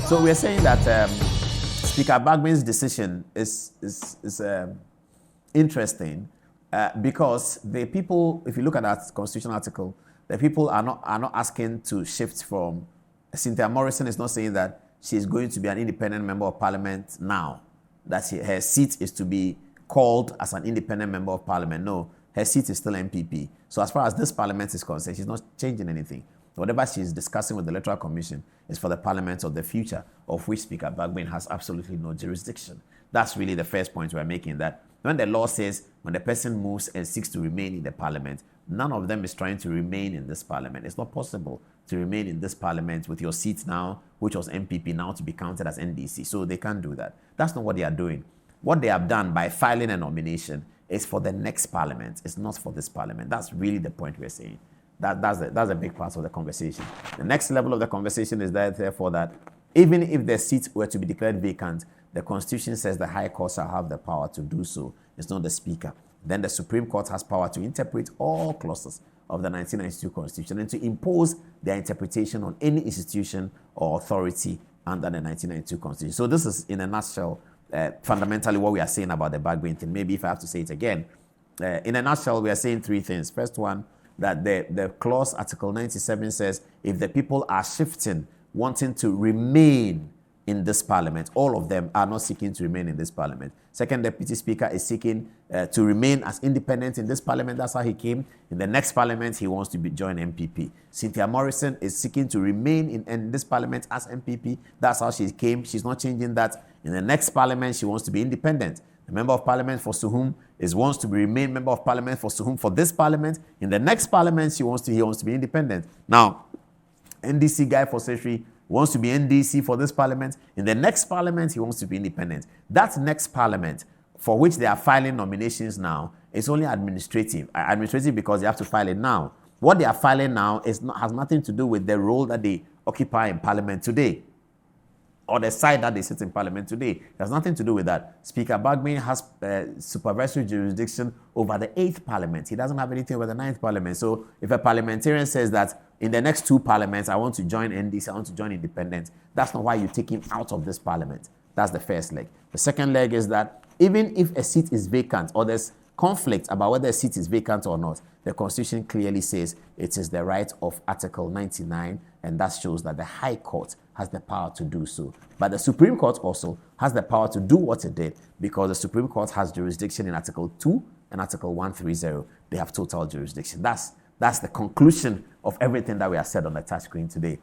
So we're saying that Speaker Bagbin's decision is interesting because the people, if you look at that constitutional article, the people are not asking to shift from. Cynthia Morrison is not saying that she's going to be an independent member of parliament now, that her seat is to be called as an independent member of parliament. No, her seat is still MPP. So as far as this parliament is concerned, she's not changing anything. Whatever she's discussing with the Electoral Commission is for the parliament of the future, of which Speaker Bagbin has absolutely no jurisdiction. That's really the first point we're making, that when the law says when the person moves and seeks to remain in the parliament, none of them is trying to remain in this parliament. It's not possible to remain in this parliament with your seat now, which was MPP, now to be counted as NDC. So they can't do that. That's not what they are doing. What they have done by filing a nomination is for the next parliament. It's not for this parliament. That's really the point we're saying. That's a big part of the conversation. The next level of the conversation is that, therefore, that even if the seat were to be declared vacant, the Constitution says the High Court shall have the power to do so. It's not the Speaker. Then the Supreme Court has power to interpret all clauses of the 1992 Constitution and to impose their interpretation on any institution or authority under the 1992 Constitution. So this is, in a nutshell, fundamentally what we are saying about the Bagbin thing. Maybe if I have to say it again. In a nutshell, we are saying three things. First one, that the clause, Article 97, says if the people are shifting, wanting to remain in this parliament, all of them are not seeking to remain in this parliament. Second, Deputy Speaker is seeking to remain as independent in this parliament. That's how he came. In the next parliament, he wants to join MPP. Cynthia Morrison is seeking to remain in this parliament as MPP. That's how she came. She's not changing that. In the next parliament, she wants to be independent. The member of parliament for Suhum wants to remain member of parliament for Suhum for this parliament. In the next parliament, he wants to be independent. Now, NDC guy for Secretary wants to be NDC for this parliament. In the next parliament, he wants to be independent. That next parliament, for which they are filing nominations now, is only administrative. Administrative because they have to file it now. What they are filing now has nothing to do with the role that they occupy in parliament today, or the side that they sit in parliament today. It has nothing to do with that. Speaker Bagbin has supervisory jurisdiction over the 8th parliament. He doesn't have anything over the 9th parliament. So if a parliamentarian says that in the next 2 parliaments, I want to join NDC, I want to join independent, that's not why you take him out of this parliament. That's the first leg. The second leg is that even if a seat is vacant or there's conflict about whether a seat is vacant or not, the Constitution clearly says it is the right of Article 99, and that shows that the High Court has the power to do so. But the Supreme Court also has the power to do what it did, because the Supreme Court has jurisdiction in Article 2 and Article 130. They have total jurisdiction. That's the conclusion of everything that we have said on the touch screen today.